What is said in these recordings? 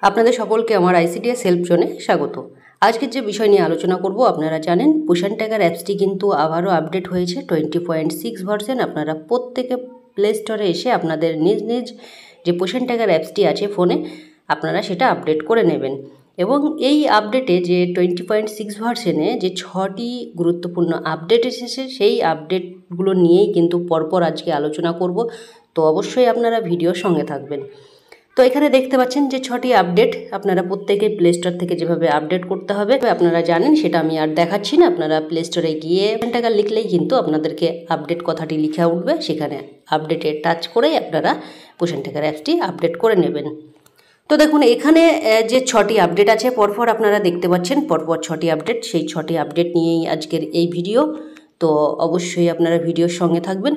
আপনাদের সকলকে আমার আইসিডিএস হেল্প জোনে স্বাগত। আজকের যে বিষয় নিয়ে আলোচনা করব, আপনারা জানেন পোষণ ট্র্যাকার অ্যাপসটি কিন্তু আবারও আপডেট হয়েছে 20.6 ভার্সন। আপনারা প্রত্যেকে প্লে স্টোরে এসে আপনাদের নিজ নিজ যে পোষণ ট্র্যাকার অ্যাপসটি আছে ফোনে, আপনারা সেটা আপডেট করে নেবেন। এবং এই আপডেটে যে 20.6 ভার্সনে যে 6টি গুরুত্বপূর্ণ আপডেট এসেছে, সেই আপডেটগুলো নিয়েই কিন্তু পরপর আজকে আলোচনা করব। তো অবশ্যই আপনারা ভিডিওর সঙ্গে থাকবেন। তো এখানে দেখতে পাচ্ছেন যে 6টি আপডেট আপনারা প্রত্যেকে প্লে স্টোর থেকে যেভাবে আপডেট করতে হবে আপনারা জানেন, সেটা আমি আর দেখাচ্ছি না। আপনারা প্লে স্টোরে গিয়ে পোষণ ট্র্যাকার লিখলেই কিন্তু আপনাদেরকে আপডেট কথাটি লিখা উঠবে, সেখানে আপডেটে টাচ করেই আপনারা পোষণ ট্র্যাকার অ্যাপসটি আপডেট করে নেবেন। তো দেখুন এখানে যে 6টি আপডেট আছে পরপর আপনারা দেখতে পাচ্ছেন, পরপর 6টি আপডেট, সেই 6টি আপডেট নিয়েই আজকের এই ভিডিও। তো অবশ্যই আপনারা ভিডিওর সঙ্গে থাকবেন।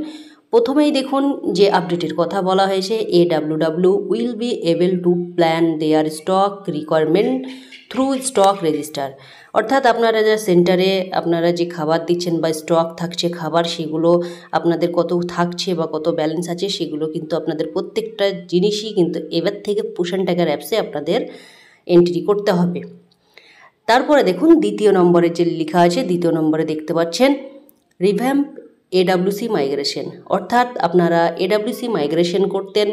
প্রথমেই দেখুন যে আপডেটের কথা বলা হয়েছে, AWW will be able to plan their stock requirement through stock register. অর্থাৎ আপনারা যা সেন্টারে আপনারা যে খাবার দিচ্ছেন বা স্টক থাকছে খাবার, সেগুলো আপনাদের কত থাকছে বা কত ব্যালেন্স আছে, সেগুলো কিন্তু আপনাদের প্রত্যেকটা জিনিসই কিন্তু এবার থেকে পোষণ ট্র্যাকার অ্যাপসে আপনাদের এন্ট্রি করতে হবে। তারপরে দেখুন দ্বিতীয় নম্বরে যে লেখা আছে, দ্বিতীয় নম্বরে দেখতে পাচ্ছেন রিভ্যাম্প AWC মাইগ্রেশন। অর্থাৎ আপনারা AWC মাইগ্রেশন করতেন।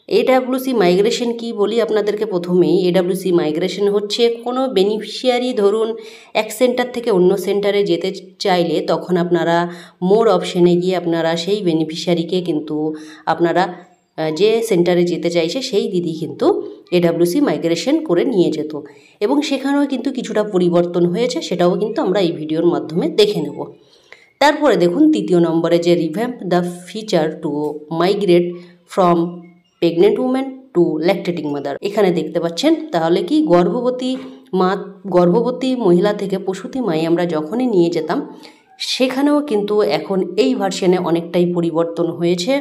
AWC মাইগ্রেশন কি বলি আপনাদেরকে প্রথমেই। AWC মাইগ্রেশন হচ্ছে কোনো বেনিফিশিয়ারি ধরুন এক সেন্টার থেকে অন্য সেন্টারে যেতে চাইলে তখন আপনারা মোর অপশানে গিয়ে আপনারা সেই বেনিফিশিয়ারিকে কিন্তু আপনারা যে সেন্টারে যেতে চাইছে সেই দিদি কিন্তু AWC মাইগ্রেশন করে নিয়ে যেত, এবং সেখানেও কিন্তু কিছুটা পরিবর্তন হয়েছে, সেটাও কিন্তু আমরা এই ভিডিওর মাধ্যমে দেখে নেব। তারপরে দেখুন তৃতীয় নম্বরে যে revamp the feature two migrate from pregnant women two lactating mother. এখানে দেখতে পাচ্ছেন তাহলে কি গর্ভবতী মহিলা থেকে প্রসূতি মায়ে আমরা যখনই নিয়ে যেতাম, সেখানেও কিন্তু এখন এই ভার্সনে অনেকটাই পরিবর্তন হয়েছে।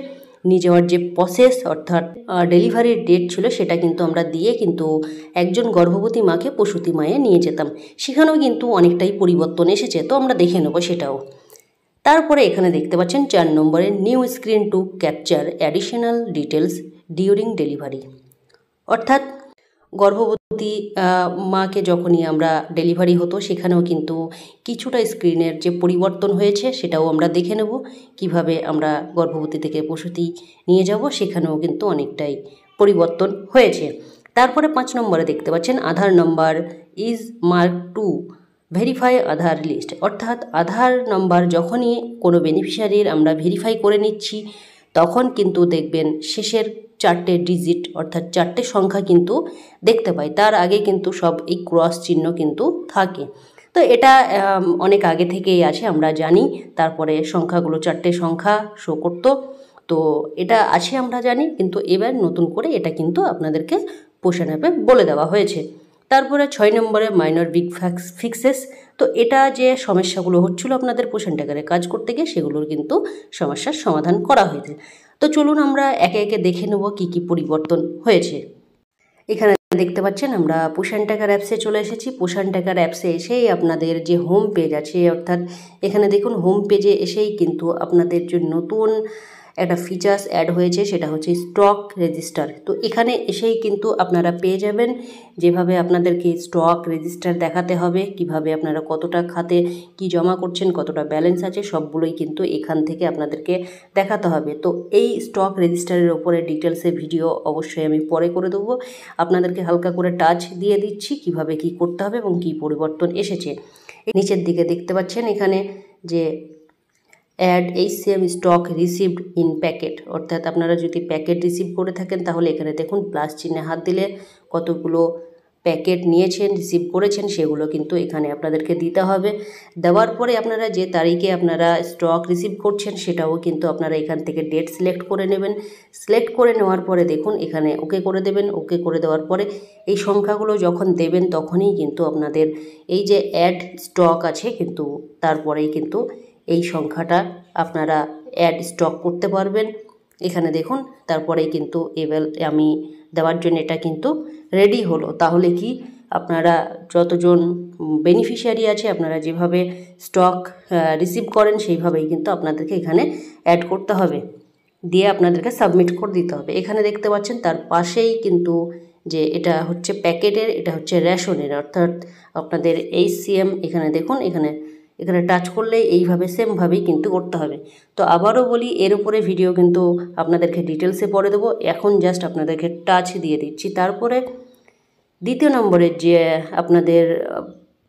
নিয়ে যাওয়ার যে প্রসেস অর্থাৎ ডেলিভারির ডেট ছিল, সেটা কিন্তু আমরা দিয়ে কিন্তু একজন গর্ভবতী মাকে প্রসূতি মায়ে নিয়ে যেতাম, সেখানেও কিন্তু অনেকটাই পরিবর্তন এসেছে। তো আমরা দেখে নেব সেটাও। তারপরে এখানে দেখতে পাচ্ছেন 4 নম্বরে new screen to capture additional details during delivery. অর্থাৎ গর্ভবতী মাকে যখনই আমরা ডেলিভারি হতো, সেখানেও কিন্তু কিছুটা স্ক্রিনের যে পরিবর্তন হয়েছে সেটাও আমরা দেখে নেব। কিভাবে আমরা গর্ভবতী থেকে প্রসূতি নিয়ে যাব, সেখানেও কিন্তু অনেকটাই পরিবর্তন হয়েছে। তারপরে 5 নম্বরে দেখতে পাচ্ছেন Aadhaar number is mark to verify Aadhaar list. অর্থাৎ আধার নাম্বার যখনই কোনো বেনিফিশিয়ারির আমরা ভেরিফাই করে নিচ্ছি, তখন কিন্তু দেখবেন শেষের 4টে ডিজিট অর্থাৎ 4টে সংখ্যা কিন্তু দেখতে পাই। তার আগে কিন্তু সব এই ক্রস চিহ্ন কিন্তু থাকে। তো এটা অনেক আগে থেকেই আছে, আমরা জানি। তারপরে সংখ্যাগুলো 4টে সংখ্যা শো করতো, তো এটা আছে আমরা জানি, কিন্তু এবার নতুন করে এটা কিন্তু আপনাদেরকে পোষণ অ্যাপে বলে দেওয়া হয়েছে। তারপরে 6 নম্বরে মাইনর বিগ ফিক্সেস। তো এটা যে সমস্যাগুলো হচ্ছিল আপনাদের পোষণ ট্র্যাকারে কাজ করতে গিয়ে, সেগুলোর কিন্তু সমস্যার সমাধান করা হয়েছে। তো চলুন আমরা একে একে দেখে নেব কী কী পরিবর্তন হয়েছে। এখানে দেখতে পাচ্ছেন আমরা পোষণ ট্র্যাকার অ্যাপসে চলে এসেছি। পোষণ ট্র্যাকার অ্যাপসে এসেই আপনাদের যে হোম পেজ আছে, অর্থাৎ এখানে দেখুন হোম পেজে এসেই কিন্তু আপনাদের যে নতুন একটা ফিচার্স অ্যাড হয়েছে, সেটা হচ্ছে স্টক রেজিস্টার। তো এখানে এসেই কিন্তু আপনারা পেয়ে যাবেন যেভাবে আপনাদেরকে স্টক রেজিস্টার দেখাতে হবে, কিভাবে আপনারা কতটা খাতে কি জমা করছেন, কতটা ব্যালেন্স আছে, সবগুলোই কিন্তু এখান থেকে আপনাদেরকে দেখাতে হবে। তো এই স্টক রেজিস্টারের ওপরে ডিটেলসে ভিডিও অবশ্যই আমি পরে করে দেবো। আপনাদেরকে হালকা করে টাচ দিয়ে দিচ্ছি কিভাবে কি করতে হবে এবং কি পরিবর্তন এসেছে। নিচের দিকে দেখতে পাচ্ছেন এখানে যে add HCM stock received in packet. অর্থাৎ আপনারা যদি প্যাকেট রিসিভ করে থাকেন, তাহলে এখানে দেখুন প্লাস চিহ্নে হাত দিলে কতগুলো প্যাকেট নিয়েছেন রিসিভ করেছেন সেগুলো কিন্তু এখানে আপনাদেরকে দিতে হবে। দেওয়ার পরে আপনারা যে তারিখে আপনারা স্টক রিসিভ করছেন, সেটাও কিন্তু আপনারা এখান থেকে ডেট সিলেক্ট করে নেবেন। সিলেক্ট করে নেওয়ার পরে দেখুন এখানে ওকে করে দেবেন। ওকে করে দেওয়ার পরে এই সংখ্যাগুলো যখন দেবেন, তখনই কিন্তু আপনাদের এই যে অ্যাড স্টক আছে, কিন্তু তারপরেই কিন্তু এই সংখ্যাটা আপনারা অ্যাড স্টক করতে পারবেন। এখানে দেখুন তারপরেই কিন্তু এবার আমি দেওয়ার জন্য এটা কিন্তু রেডি হলো। তাহলে কি আপনারা যতজন বেনিফিশিয়ারি আছে, আপনারা যেভাবে স্টক রিসিভ করেন সেইভাবেই কিন্তু আপনাদেরকে এখানে অ্যাড করতে হবে, দিয়ে আপনাদেরকে সাবমিট করে দিতে হবে। এখানে দেখতে পাচ্ছেন তার পাশেই কিন্তু যে এটা হচ্ছে প্যাকেটের, এটা হচ্ছে রেশনের, অর্থাৎ আপনাদের HCM এখানে দেখুন, এখানে টাচ করলে এইভাবে সেমভাবেই কিন্তু করতে হবে। তো আবারও বলি, এর উপরে ভিডিও কিন্তু আপনাদেরকে ডিটেলসে পরে দেবো, এখন জাস্ট আপনাদেরকে টাচ দিয়ে দিচ্ছি। তারপরে দ্বিতীয় নম্বরের যে আপনাদের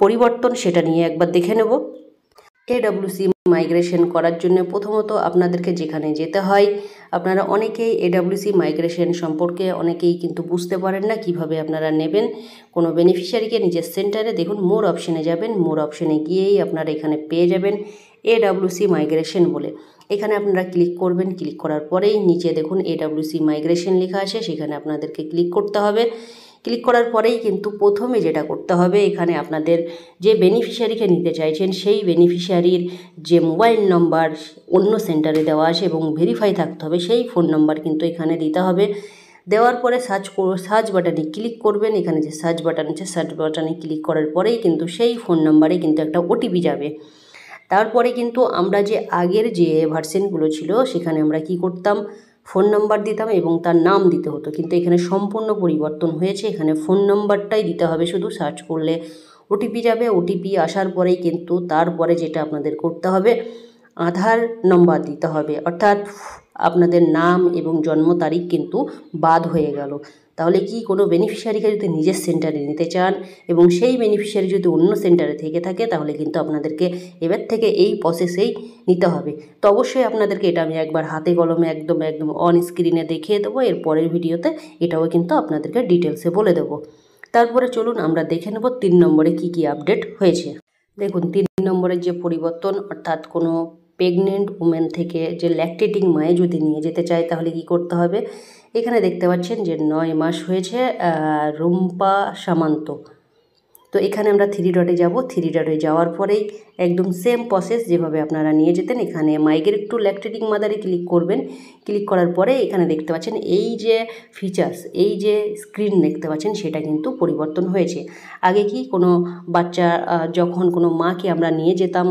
পরিবর্তন সেটা নিয়ে একবার দেখে নেব। AWC মাইগ্রেশন করার জন্য প্রথমত আপনাদেরকে যেখানে যেতে হয়, আপনারা অনেকেই AWC মাইগ্রেশন সম্পর্কে অনেকেই কিন্তু বুঝতে পারেন না কিভাবে আপনারা নেবেন কোনো বেনিফিশিয়ারিকে নিজের সেন্টারে। দেখুন মোর অপশানে যাবেন, মোর অপশানে গিয়েই আপনারা এখানে পেয়ে যাবেন AWC মাইগ্রেশন বলে। এখানে আপনারা ক্লিক করবেন, ক্লিক করার পরেই নিচে দেখুন AWC মাইগ্রেশন লেখা আছে, সেখানে আপনাদেরকে ক্লিক করতে হবে। ক্লিক করার পরেই কিন্তু প্রথমে যেটা করতে হবে, এখানে আপনাদের যে বেনিফিশিয়ারিকে নিতে চাইছেন সেই বেনিফিশিয়ারির যে মোবাইল নম্বর অন্য সেন্টারে দেওয়া আছে এবং ভেরিফাই থাকতে হবে, সেই ফোন নম্বর কিন্তু এখানে দিতে হবে। দেওয়ার পরে সার্চ বাটনে ক্লিক করবেন। এখানে যে সার্চ বাটন আছে, সার্চ বাটনে ক্লিক করার পরেই কিন্তু সেই ফোন নম্বরে কিন্তু একটা OTP যাবে। তারপরে কিন্তু আমরা যে আগের যে ভার্সনগুলো ছিল সেখানে আমরা কি করতাম, ফোন নাম্বার দিতাম এবং তার নাম দিতে হতো, কিন্তু এখানে সম্পূর্ণ পরিবর্তন হয়েছে। এখানে ফোন নাম্বারটাই দিতে হবে, শুধু সার্চ করলে OTP যাবে। OTP আসার পরেই কিন্তু তারপরে যেটা আপনাদের করতে হবে, আধার নম্বর দিতে হবে, অর্থাৎ আপনাদের নাম এবং জন্ম তারিখ কিন্তু বাদ হয়ে গেল। তাহলে কি কোনো বেনিফিশিয়ারিকে যদি নিজের সেন্টারে নিতে চান এবং সেই বেনিফিশিয়ারি যদি অন্য সেন্টারে থেকে থাকে, তাহলে কিন্তু আপনাদেরকে এবার থেকে এই প্রসেসেই নিতে হবে। তো অবশ্যই আপনাদেরকে এটা আমি একবার হাতে কলমে একদম অন স্ক্রিনে দেখিয়ে দেবো, এর পরের ভিডিওতে এটাও কিন্তু আপনাদেরকে ডিটেলসে বলে দেবো। তারপরে চলুন আমরা দেখে নেব 3 নম্বরে কি আপডেট হয়েছে। দেখুন 3 নম্বরের যে পরিবর্তন, অর্থাৎ কোনো প্রেগনেন্ট উমেন থেকে যে ল্যাকটেটিং মায়ে যদি নিয়ে যেতে চায় তাহলে কি করতে হবে, এখানে দেখতে পাচ্ছেন যে 9 মাস হয়েছে রুম্পা সামান্ত। তো এখানে আমরা 3 ডটে যাব। 3 ডটে যাওয়ার পরেই একদম সেম প্রসেস যেভাবে আপনারা নিয়ে যেতেন, এখানে মাইগ্রেট টু ল্যাকটেটিং মাদারে ক্লিক করবেন। ক্লিক করার পরে এখানে দেখতে পাচ্ছেন এই যে ফিচার্স, এই যে স্ক্রিন দেখতে পাচ্ছেন সেটা কিন্তু পরিবর্তন হয়েছে। আগে কি কোনো বাচ্চা যখন কোনো মাকে আমরা নিয়ে যেতাম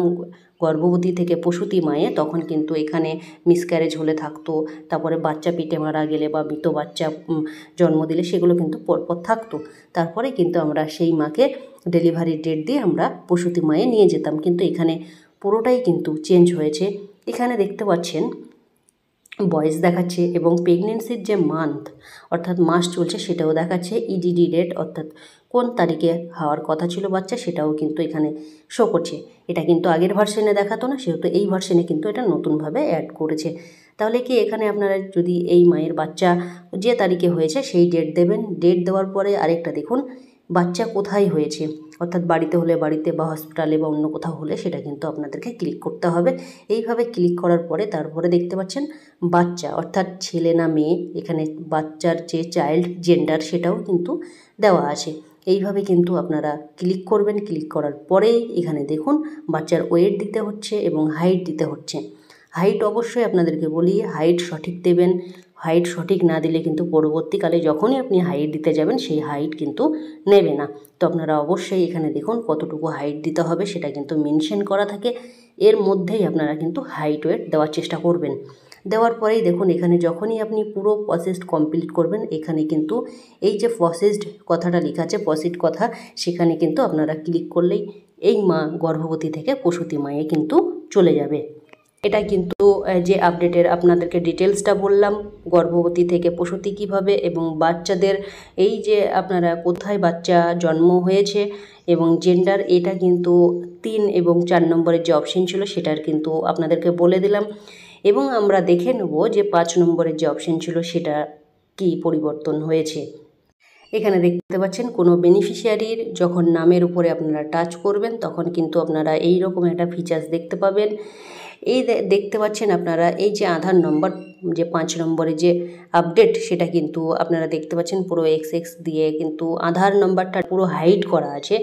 গর্ভবতী থেকে প্রসূতি মায়ে, তখন কিন্তু এখানে মিসক্যারেজ হলে থাকতো, তারপরে বাচ্চা পেটে মারা গেলে বা মৃত বাচ্চা জন্ম দিলে সেগুলো কিন্তু পরপর থাকতো। তারপরে কিন্তু আমরা সেই মাকে ডেলিভারি ডেট দিয়ে আমরা প্রসূতি মায়ে নিয়ে যেতাম, কিন্তু এখানে পুরোটাই কিন্তু চেঞ্জ হয়েছে। এখানে দেখতে পাচ্ছেন বয়স দেখাচ্ছে এবং প্রেগনেন্সির যে মান্থ অর্থাৎ মাস চলছে সেটাও দেখাচ্ছে। EDD ডেট অর্থাৎ কোন তারিখে হওয়ার কথা ছিল বাচ্চা সেটাও কিন্তু এখানে শো করছে। এটা কিন্তু আগের ভার্সনে দেখাতো না, সেহেতু এই ভার্সনে কিন্তু এটা নতুনভাবে অ্যাড করেছে। তাহলে কি এখানে আপনারা যদি এই মায়ের বাচ্চা যে তারিখে হয়েছে সেই ডেট দেবেন। ডেট দেওয়ার পরে আরেকটা দেখুন বাচ্চা কোথায় হয়েছে, অর্থাৎ বাড়িতে হলে বাড়িতে বা হসপিটালে বা অন্য কোথাও হলে সেটা কিন্তু আপনাদেরকে ক্লিক করতে হবে। এইভাবে ক্লিক করার পরে তারপরে দেখতে পাচ্ছেন বাচ্চা অর্থাৎ ছেলে না মেয়ে, এখানে বাচ্চার যে চাইল্ড জেন্ডার সেটাও কিন্তু দেওয়া আছে। এইভাবে কিন্তু আপনারা ক্লিক করবেন। ক্লিক করার পরেই এখানে দেখুন বাচ্চার ওয়েট দিতে হচ্ছে এবং হাইট দিতে হচ্ছে। হাইট অবশ্যই আপনাদেরকে বলি হাইট সঠিক দেবেন। হাইট সঠিক না দিলে কিন্তু পরবর্তীকালে যখনই আপনি হাইট দিতে যাবেন সেই হাইট কিন্তু নেবে না। তো আপনারা অবশ্যই এখানে দেখুন কতটুকু হাইট দিতে হবে সেটা কিন্তু মেনশন করা থাকে, এর মধ্যেই আপনারা কিন্তু হাইট ওয়েট দেওয়ার চেষ্টা করবেন। দেওয়ার পরেই দেখুন এখানে যখনই আপনি পুরো প্রসেস কমপ্লিট করবেন, এখানে কিন্তু এই যে প্রসেসড কথাটা লেখা আছে প্রসিড কথা, সেখানে কিন্তু আপনারা ক্লিক করলেই এই মা গর্ভবতী থেকে প্রসূতি মায়ে কিন্তু চলে যাবে। এটা কিন্তু যে আপডেটের আপনাদেরকে ডিটেলসটা বললাম, গর্ভবতী থেকে প্রসূতি কীভাবে এবং বাচ্চাদের এই যে আপনারা কোথায় বাচ্চা জন্ম হয়েছে এবং জেন্ডার, এটা কিন্তু 3 এবং 4 নম্বরের যে অপশন ছিল সেটার কিন্তু আপনাদেরকে বলে দিলাম। এবং আমরা দেখে নেব যে 5 নম্বরের যে অপশন ছিল সেটা কি পরিবর্তন হয়েছে। এখানে দেখতে পাচ্ছেন কোনো বেনিফিশিয়ারির যখন নামের উপরে আপনারা টাচ করবেন তখন কিন্তু আপনারা এই রকম একটা ফিচার্স দেখতে পাবেন। এই দেখতে পাচ্ছেন আপনারা এই যে আধার নম্বর যে 5 নম্বরে যে আপডেট সেটা কিন্তু আপনারা দেখতে পাচ্ছেন পুরো XX দিয়ে কিন্তু আধার নম্বরটা পুরো হাইড করা আছে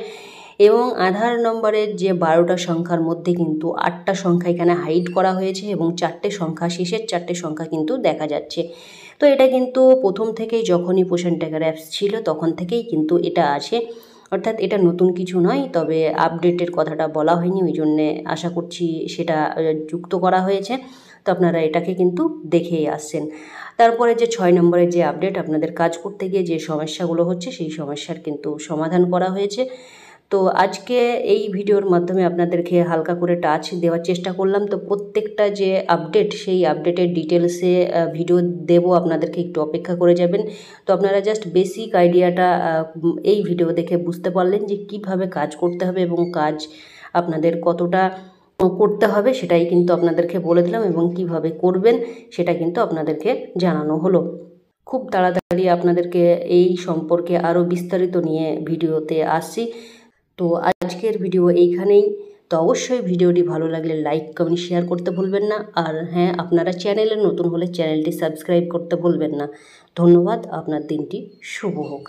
এবং আধার নম্বরের যে 12টা সংখ্যার মধ্যে কিন্তু 8টা সংখ্যা এখানে হাইড করা হয়েছে এবং 4টে সংখ্যা, শেষের 4টে সংখ্যা কিন্তু দেখা যাচ্ছে। তো এটা কিন্তু প্রথম থেকেই যখনই পোষণ ট্র্যাকার অ্যাপস ছিল তখন থেকেই কিন্তু এটা আছে, অর্থাৎ এটা নতুন কিছু নয়, তবে আপডেটের কথাটা বলা হয়নি, ওই জন্যে আশা করছি সেটা যুক্ত করা হয়েছে। তো আপনারা এটাকে কিন্তু দেখেই আসছেন। তারপরে যে 6 নম্বরের যে আপডেট, আপনাদের কাজ করতে গিয়ে যে সমস্যাগুলো হচ্ছে সেই সমস্যার কিন্তু সমাধান করা হয়েছে। তো আজকে এই ভিডিওর মাধ্যমে আপনাদেরকে হালকা করে টাচ দেওয়ার চেষ্টা করলাম। তো প্রত্যেকটা যে আপডেট, সেই আপডেটের ডিটেলসে ভিডিও দেব, আপনাদেরকে একটু অপেক্ষা করে যাবেন। তো আপনারা জাস্ট বেসিক আইডিয়াটা এই ভিডিও দেখে বুঝতে পারলেন যে কিভাবে কাজ করতে হবে এবং কাজ আপনাদের কতটা করতে হবে সেটাই কিন্তু আপনাদেরকে বলে দিলাম, এবং কিভাবে করবেন সেটা কিন্তু আপনাদেরকে জানানো হলো। খুব তাড়াতাড়ি আপনাদেরকে এই সম্পর্কে আরও বিস্তারিত নিয়ে ভিডিওতে আসছি। তো আজকের ভিডিও এইখানেই। তো অবশ্যই ভিডিওটি ভালো লাগলে লাইক, কমেন্ট, শেয়ার করতে ভুলবেন না। আর হ্যাঁ, আপনারা চ্যানেলে নতুন হলে চ্যানেলটি সাবস্ক্রাইব করতে ভুলবেন না। ধন্যবাদ। আপনার দিনটি শুভ হোক।